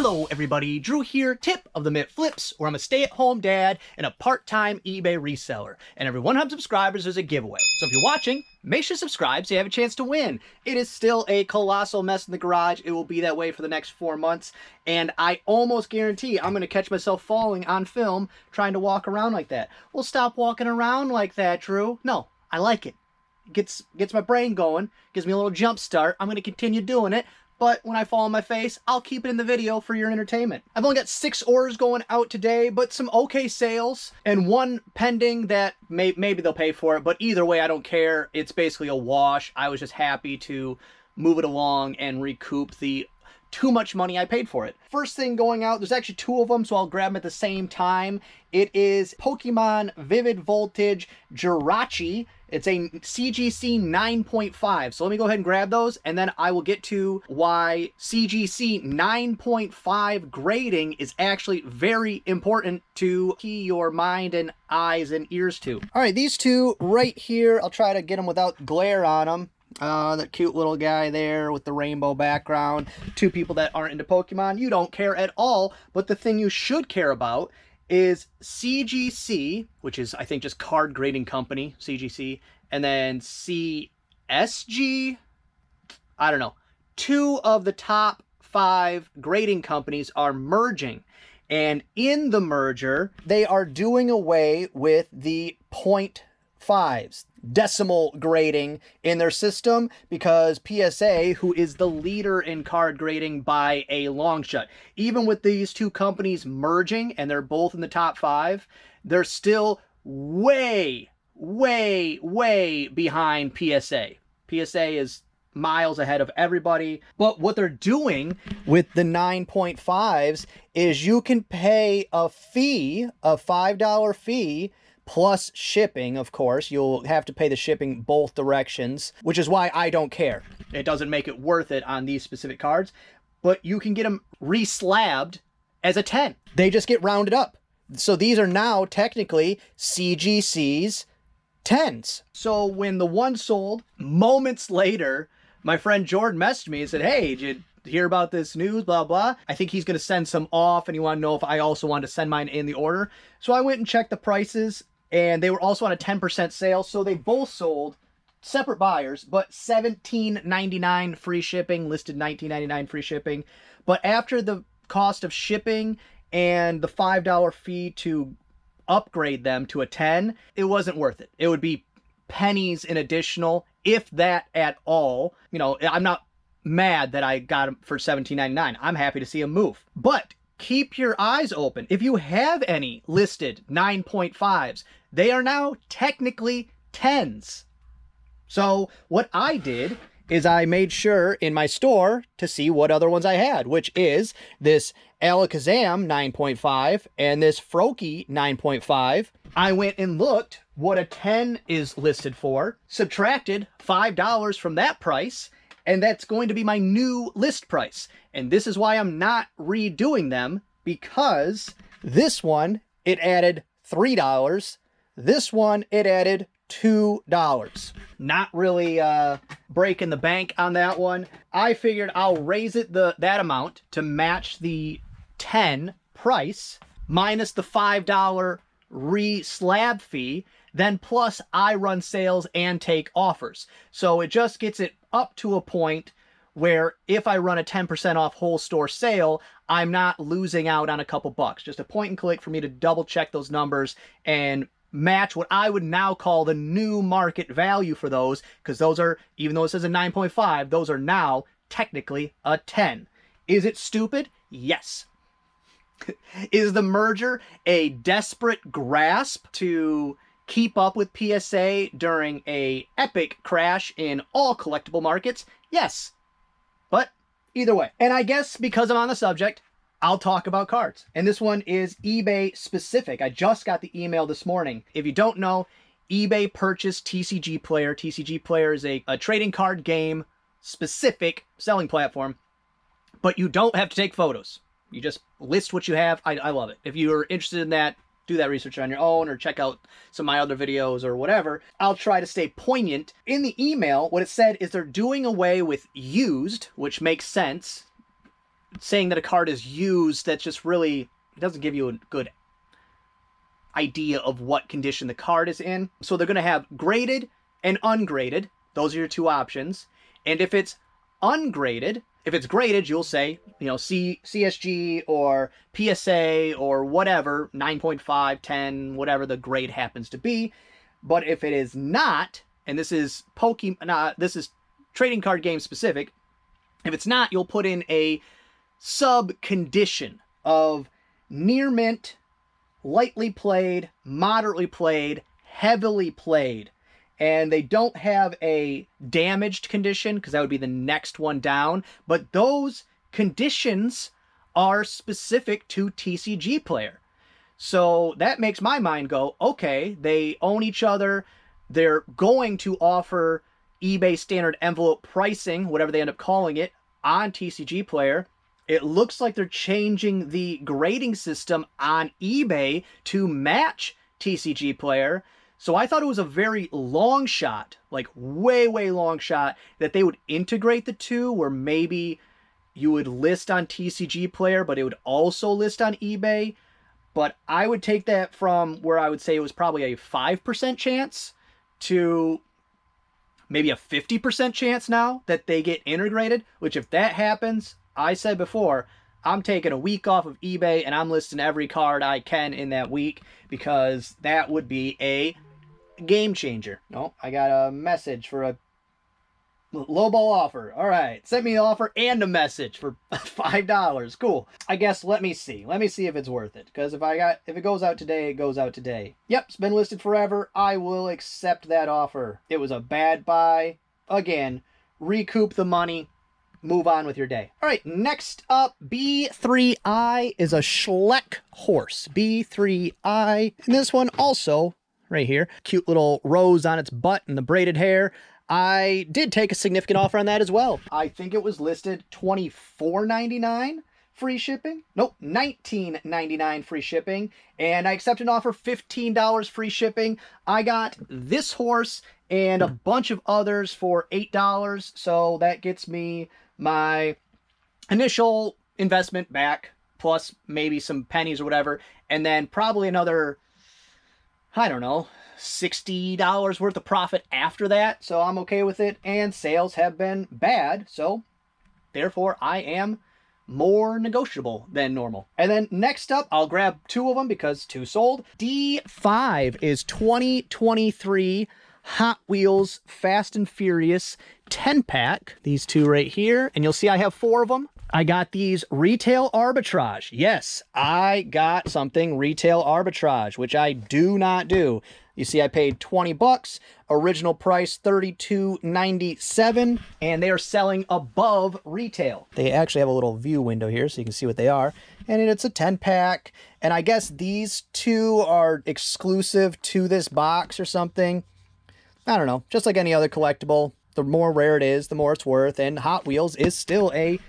Hello everybody, Drew here, tip of the Minute Flips, where I'm a stay-at-home dad and a part-time eBay reseller. And every 100 subscribers is a giveaway. So if you're watching, make sure to subscribe so you have a chance to win. It is still a colossal mess in the garage. It will be that way for the next 4 months. And I almost guarantee I'm going to catch myself falling on film trying to walk around like that. Well, stop walking around like that, Drew. No, I like it. Gets my brain going, gives me a little jump start. I'm going to continue doing it. But when I fall on my face, I'll keep it in the video for your entertainment. I've only got 6 orders going out today, but some okay sales, and one pending that maybe they'll pay for it, but either way, I don't care. It's basically a wash. I was just happy to move it along and recoup the too much money I paid for it. First thing going out, there's actually 2 of them, so I'll grab them at the same time. It is Pokemon Vivid Voltage Jirachi. It's a CGC 9.5. So let me go ahead and grab those, and then I will get to why CGC 9.5 grading is actually very important to key your mind and eyes and ears to. All right, these 2 right here, I'll try to get them without glare on them. That cute little guy there with the rainbow background. 2 people that aren't into Pokemon, you don't care at all. But the thing you should care about is CGC, which is, I think, just card grading company, CGC, and then CSG, I don't know. 2 of the top 5 grading companies are merging. And in the merger, they are doing away with the 0.5s, decimal grading in their system, because PSA, who is the leader in card grading by a long shot, even with these 2 companies merging and they're both in the top 5, they're still way behind PSA. PSA is miles ahead of everybody. But what they're doing with the 9.5s is you can pay a fee, a $5 fee, plus shipping, of course. You'll have to pay the shipping both directions, which is why I don't care. It doesn't make it worth it on these specific cards, but you can get them reslabbed as a 10. They just get rounded up. So these are now technically CGC's 10s. So when the one sold, moments later, my friend Jordan messaged me and said, hey, did you hear about this news, blah, blah. I think he's going to send some off, and he wanted to know if I also wanted to send mine in the order. So I went and checked the prices, and they were also on a 10% sale. So they both sold, separate buyers, but $17.99 free shipping, listed $19.99 free shipping. But after the cost of shipping and the $5 fee to upgrade them to a 10, it wasn't worth it. It would be pennies in additional, if that at all. You know, I'm not mad that I got them for $17.99. I'm happy to see them move. But keep your eyes open. If you have any listed 9.5s, they are now technically 10s. So what I did is I made sure in my store to see what other ones I had, which is this Alakazam 9.5 and this Froakie 9.5. I went and looked what a 10 is listed for, subtracted $5 from that price, and that's going to be my new list price. And this is why I'm not redoing them, because this one, it added $3. This one, it added $2. Not really breaking the bank on that one. I figured I'll raise it that amount to match the 10 price minus the $5 re-slab fee, then plus I run sales and take offers. So it just gets it up to a point where if I run a 10% off whole store sale, I'm not losing out on a couple bucks. Just a point and click for me to double check those numbers and match what I would now call the new market value for those, because those are, even though it says a 9.5, those are now technically a 10. Is it stupid? Yes. Is the merger a desperate grasp to keep up with PSA during a epic crash in all collectible markets? Yes. But either way. And I guess because I'm on the subject, I'll talk about cards. And this one is eBay specific. I just got the email this morning. If you don't know, eBay purchased TCGplayer. TCGplayer is a trading card game specific selling platform, but you don't have to take photos. You just list what you have. I love it. If you're interested in that, do that research on your own or check out some of my other videos or whatever. I'll try to stay poignant. In the email, what it said is they're doing away with used, which makes sense. saying that a card is used, that's just really, it doesn't give you a good idea of what condition the card is in. So they're going to have graded and ungraded. Those are your two options. And if it's ungraded, if it's graded, you'll say, CSG or PSA or whatever, 9.5, 10, whatever the grade happens to be. But if it is not, and this is this is trading card game specific, if it's not, you'll put in a sub condition of near mint, lightly played, moderately played, heavily played. And they don't have a damaged condition because that would be the next one down. But those conditions are specific to TCGplayer. So that makes my mind go, okay, they own each other. They're going to offer eBay standard envelope pricing, whatever they end up calling it, on TCGplayer. It looks like they're changing the grading system on eBay to match TCGplayer. So I thought it was a very long shot, like way, way long shot, that they would integrate the two, where maybe you would list on TCGplayer, but it would also list on eBay. But I would take that from where I would say it was probably a 5% chance to maybe a 50% chance now that they get integrated, which if that happens, I said before, I'm taking a week off of eBay and I'm listing every card I can in that week, because that would be a game changer. No, I got a message for a lowball offer. All right, send me an offer and a message for $5. Cool. I guess let me see if it's worth it, because if it goes out today, it goes out today. Yep, it's been listed forever. I will accept that offer. It was a bad buy. Again, recoup the money. Move on with your day. All right, next up, B3I is a Schleck horse. B3I. And this one also, right here, cute little rose on its butt and the braided hair. I did take a significant offer on that as well. I think it was listed $24.99 free shipping. Nope, $19.99 free shipping. And I accepted an offer, $15 free shipping. I got this horse and a bunch of others for $8. So that gets me my initial investment back, plus maybe some pennies or whatever, and then probably another, I don't know, $60 worth of profit after that. So I'm okay with it, and sales have been bad, so therefore I am more negotiable than normal. And then next up, I'll grab two of them because two sold. D5 is 2023 Hot Wheels Fast and Furious 10-pack. These two right here. And you'll see I have 4 of them. I got these retail arbitrage. Yes, I got something retail arbitrage, which I do not do. You see I paid 20 bucks, original price $32.97, and they are selling above retail. They actually have a little view window here so you can see what they are. And it's a 10-pack, and I guess these two are exclusive to this box or something. I don't know, just like any other collectible, the more rare it is, the more it's worth, and Hot Wheels is still it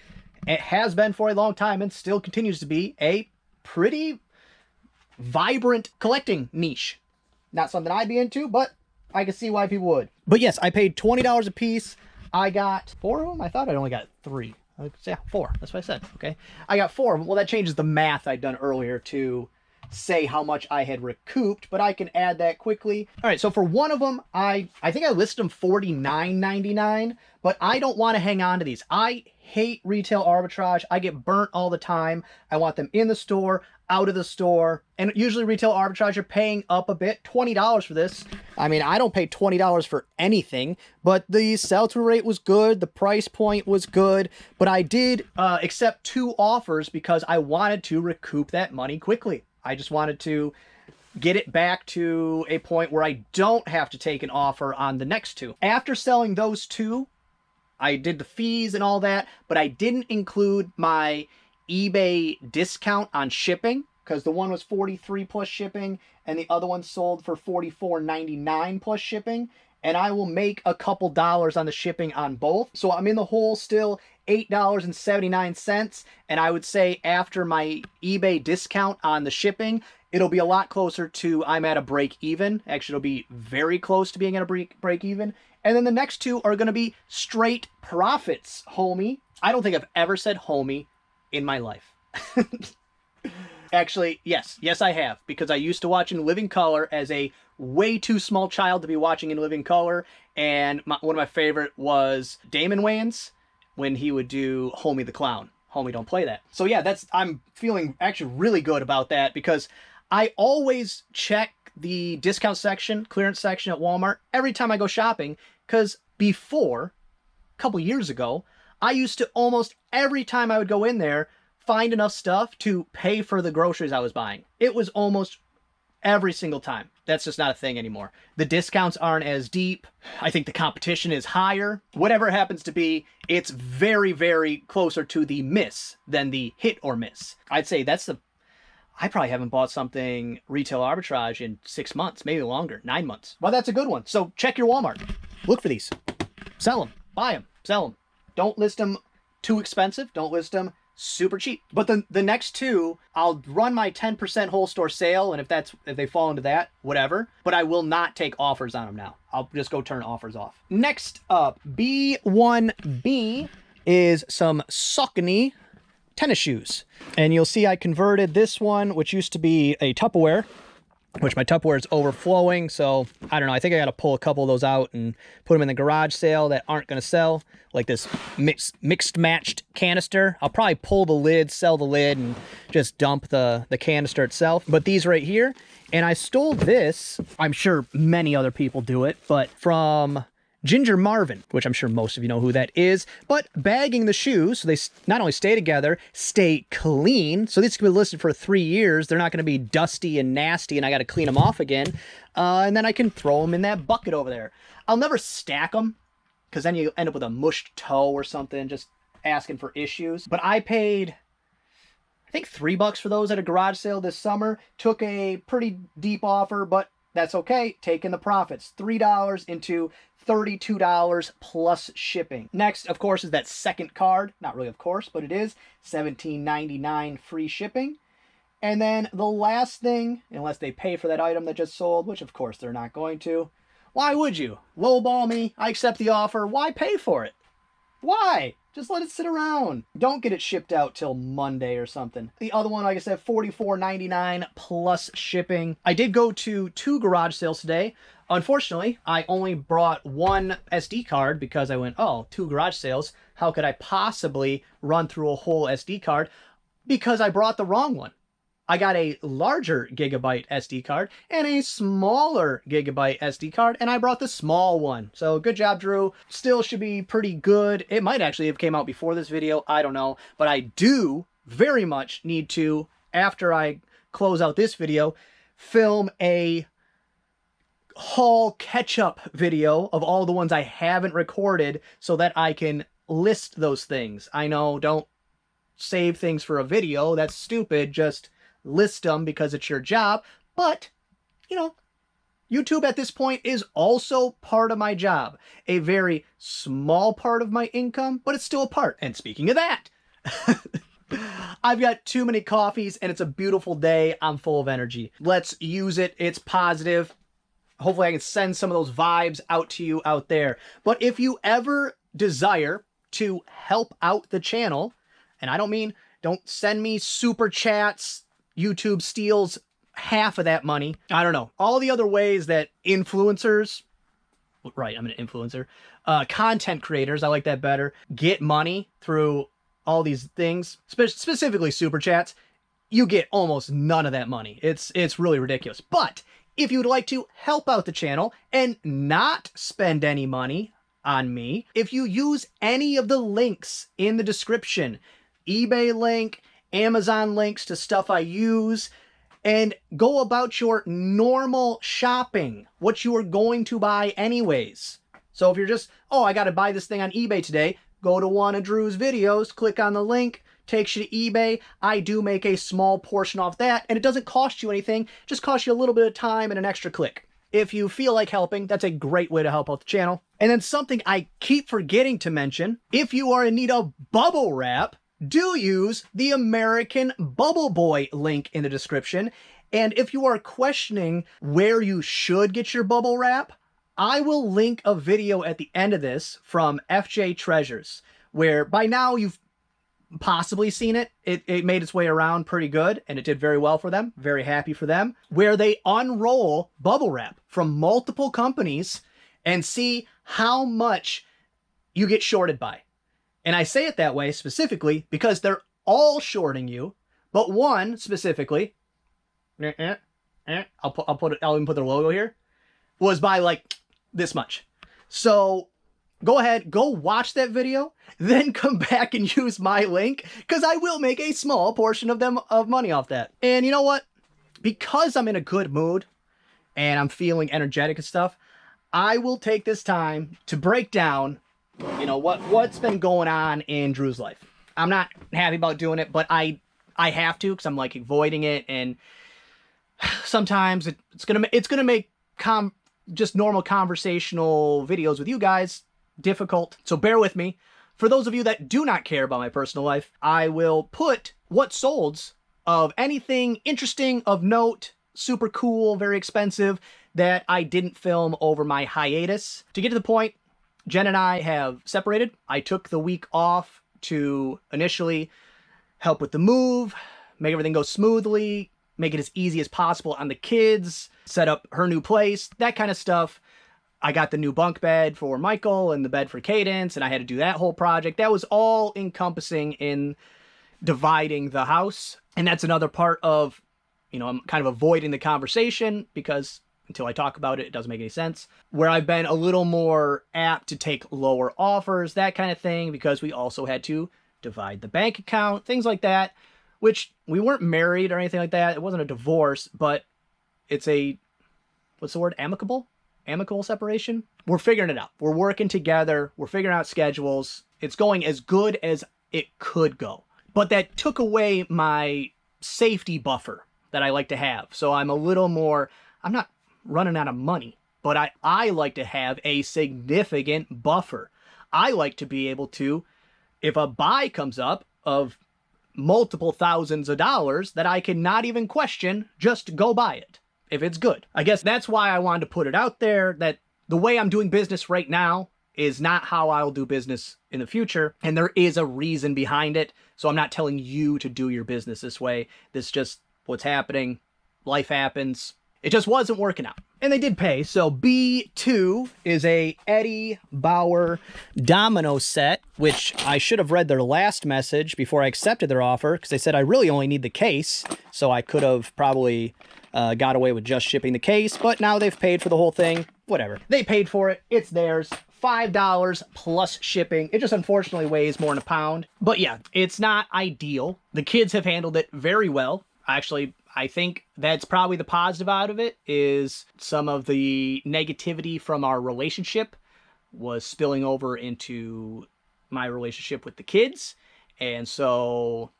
has been for a long time and still continues to be a pretty vibrant collecting niche. Not something I'd be into, but I can see why people would. But yes, I paid $20 a piece. I got 4 of them. I thought I only got 3. Yeah, 4. That's what I said, okay? I got 4 of them. Well, that changes the math I'd done earlier to say how much I had recouped, but I can add that quickly. All right, so for one of them, I think I listed them $49.99, but I don't want to hang on to these. I hate retail arbitrage. I get burnt all the time. I want them in the store, out of the store, and usually retail arbitrage, you're paying up a bit. $20 for this. I mean, I don't pay $20 for anything, but the sell-through rate was good. The price point was good, but I did accept 2 offers because I wanted to recoup that money quickly. I just wanted to get it back to a point where I don't have to take an offer on the next 2. After selling those 2, I did the fees and all that, but I didn't include my eBay discount on shipping, because the one was $43 plus shipping and the other one sold for $44.99 plus shipping, and I will make a couple dollars on the shipping on both. So I'm in the hole still, $8.79, and I would say after my eBay discount on the shipping, it'll be a lot closer to I'm at a break even. Actually, it'll be very close to being at a break even. And then the next 2 are going to be straight profits, homie. I don't think I've ever said homie in my life. Actually, yes, I have, because I used to watch in living color as a way too small child to be watching in living color, and one of my favorite was Damon Wayans when he would do Homie the Clown. Homie, don't play that. So yeah, I'm feeling actually really good about that, because I always check the discount section, clearance section at Walmart every time I go shopping, because before, a couple years ago, I used to almost every time I would go in there find enough stuff to pay for the groceries I was buying. It was almost every single time. That's just not a thing anymore. The discounts aren't as deep. I think the competition is higher. Whatever it happens to be, it's very, very closer to the miss than the hit or miss. I'd say I probably haven't bought something retail arbitrage in 6 months, maybe longer, 9 months. Well, that's a good one. So check your Walmart. Look for these. Sell them. Buy them. Sell them. Don't list them too expensive. Don't list them super cheap. But the next two, I'll run my 10% whole store sale, and if they fall into that, whatever. But I will not take offers on them now. I'll just go turn offers off. Next up, B1B is some Saucony tennis shoes. And you'll see I converted this one, which used to be a Tupperware, which my Tupperware is overflowing. So I don't know. I think I got to pull a couple of those out and put them in the garage sale that aren't going to sell. Like this mixed matched canister. I'll probably pull the lid, sell the lid, and just dump the canister itself. But these right here, and I stole this, I'm sure many other people do it, but from Ginger Marvin, which I'm sure most of you know who that is, but bagging the shoes so they not only stay together, stay clean. So these can be listed for 3 years. They're not going to be dusty and nasty, and I got to clean them off again. And then I can throw them in that bucket over there. I'll never stack them, because then you end up with a mushed toe or something, just asking for issues. But I paid, I think, $3 for those at a garage sale this summer. Took a pretty deep offer, but that's okay. Taking the profits. $3 into $32 plus shipping. Next, of course, is that second card. Not really, of course, but it is $17.99 free shipping. And then the last thing, unless they pay for that item that just sold, which of course they're not going to. Why would you? Lowball me. I accept the offer. Why pay for it? Why? Just let it sit around. Don't get it shipped out till Monday or something. The other one, like I said, $44.99 plus shipping. I did go to 2 garage sales today. Unfortunately, I only brought 1 SD card because I went, 2 garage sales. How could I possibly run through a whole SD card? Because I brought the wrong one. I got a larger gigabyte SD card and a smaller gigabyte SD card, and I brought the small one. So good job, Drew. Still should be pretty good. It might actually have came out before this video. I don't know. But I do very much need to, after I close out this video, film a haul catch-up video of all the ones I haven't recorded so that I can list those things. I know, don't save things for a video. That's stupid. Just list them because it's your job. But, you know, YouTube at this point is also part of my job. A very small part of my income, but it's still a part. And speaking of that, I've got too many coffees and it's a beautiful day. I'm full of energy. Let's use it. It's positive. Hopefully I can send some of those vibes out to you out there. But if you ever desire to help out the channel, and I don't mean, don't send me super chats. YouTube steals half of that money. I don't know. All the other ways that influencers, right, I'm an influencer, content creators, I like that better, get money through all these things, specifically super chats, you get almost none of that money. It's really ridiculous. But if you would like to help out the channel and not spend any money on me, if you use any of the links in the description, eBay link, Amazon links to stuff I use, and go about your normal shopping, what you are going to buy anyways. So if you're just, I got to buy this thing on eBay today, go to one of Drew's videos, click on the link, takes you to eBay. I do make a small portion off that, and it doesn't cost you anything, just costs you a little bit of time and an extra click. If you feel like helping, that's a great way to help out the channel. And then something I keep forgetting to mention, if you are in need of bubble wrap, do use the American Bubble Boy link in the description. And if you are questioning where you should get your bubble wrap, I will link a video at the end of this from FJ Treasures, where by now you've possibly seen it. It made its way around pretty good, and it did very well for them. Very happy for them. Where they unroll bubble wrap from multiple companies and see how much you get shorted by. And I say it that way specifically because they're all shorting you, but one specifically, I'll even put their logo here, was by like this much. So go ahead, go watch that video, then come back and use my link, because I will make a small portion of money off that. And you know what? Because I'm in a good mood and I'm feeling energetic and stuff, I will take this time to break down, you know, what's been going on in Drew's life. I'm not happy about doing it, but I have to, because I'm like avoiding it, and sometimes it's gonna make just normal conversational videos with you guys difficult. So bear with me. For those of you that do not care about my personal life, I will put what solds of anything interesting, of note, super cool, very expensive, that I didn't film over my hiatus. To get to the point, Jen and I have separated. I took the week off to initially help with the move, make everything go smoothly, make it as easy as possible on the kids, set up her new place, that kind of stuff. I got the new bunk bed for Michael and the bed for Cadence, and I had to do that whole project. That was all encompassing in dividing the house. And that's another part of, you know, I'm kind of avoiding the conversation because until I talk about it, it doesn't make any sense. Where I've been a little more apt to take lower offers, that kind of thing, because we also had to divide the bank account, things like that, which we weren't married or anything like that. It wasn't a divorce, but it's a, what's the word? Amicable separation. We're figuring it out. We're working together. We're figuring out schedules. It's going as good as it could go. But that took away my safety buffer that I like to have. So I'm a little more, I'm not running out of money, but I like to have a significant buffer. I like to be able to, if a buy comes up of multiple thousands of dollars, that I can not even question, just go buy it if it's good. I guess that's why I wanted to put it out there, that the way I'm doing business right now is not how I'll do business in the future. And there is a reason behind it. So I'm not telling you to do your business this way. This is just what's happening. Life happens. It just wasn't working out. And they did pay. So B2 is a Eddie Bauer domino set, which I should have read their last message before I accepted their offer, because they said I really only need the case. So I could have probably got away with just shipping the case, but now they've paid for the whole thing. Whatever. They paid for it. It's theirs. $5 plus shipping. It just unfortunately weighs more than a pound. But yeah, it's not ideal. The kids have handled it very well. Actually, I think that's probably the positive out of it, is some of the negativity from our relationship was spilling over into my relationship with the kids. And so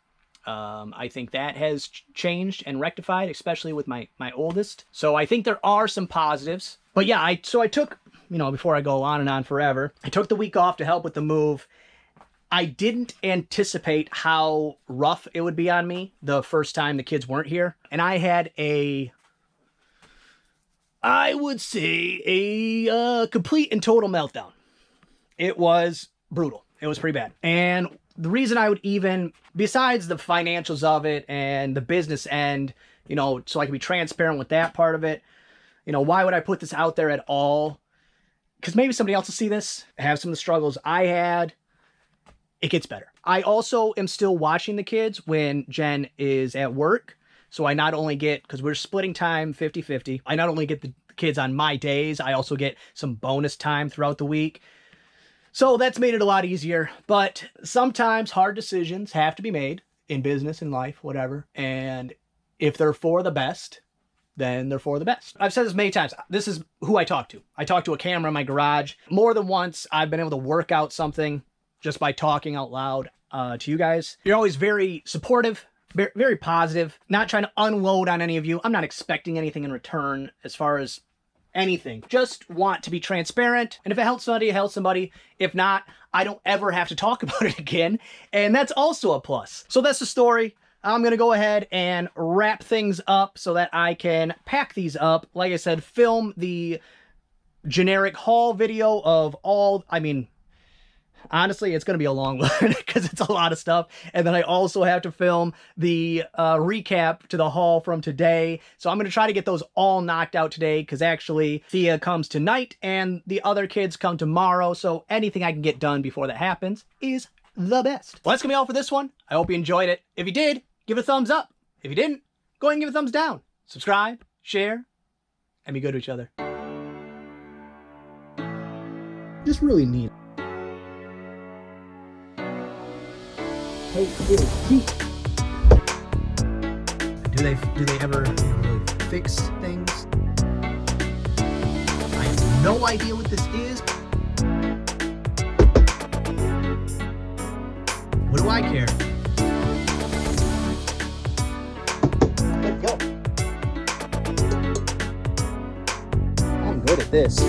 I think that has changed and rectified, especially with my oldest. So I think there are some positives. But yeah, I took, you know, before I go on and on forever, I took the week off to help with the move. I didn't anticipate how rough it would be on me the first time the kids weren't here. And I had I would say a complete and total meltdown. It was brutal. It was pretty bad. And the reason I would even, besides the financials of it and the business end, you know, so I can be transparent with that part of it, you know, why would I put this out there at all? Because maybe somebody else will see this, have some of the struggles I had. It gets better. I also am still watching the kids when Jen is at work. So I not only get, because we're splitting time 50-50, I not only get the kids on my days, I also get some bonus time throughout the week. So that's made it a lot easier. But sometimes hard decisions have to be made in business, in life, whatever. And if they're for the best, then they're for the best. I've said this many times. This is who I talk to. I talk to a camera in my garage. More than once, I've been able to work out something just by talking out loud to you guys. You're always very supportive, very positive, not trying to unload on any of you. I'm not expecting anything in return as far as anything. Just want to be transparent. And if it helps somebody, it helps somebody. If not, I don't ever have to talk about it again. And that's also a plus. So that's the story. I'm going to go ahead and wrap things up so that I can pack these up. Like I said, film the generic haul video of all, I mean, Honestly, it's going to be a long one because it's a lot of stuff. And then I also have to film the recap to the haul from today. So I'm going to try to get those all knocked out today because actually Thea comes tonight and the other kids come tomorrow. So anything I can get done before that happens is the best. Well, that's going to be all for this one. I hope you enjoyed it. If you did, give it a thumbs up. If you didn't, go ahead and give it a thumbs down. Subscribe, share, and be good to each other. Just really neat. Hey, do they ever really fix things? I have no idea what this is. What do I care? Let's go. I'm good at this.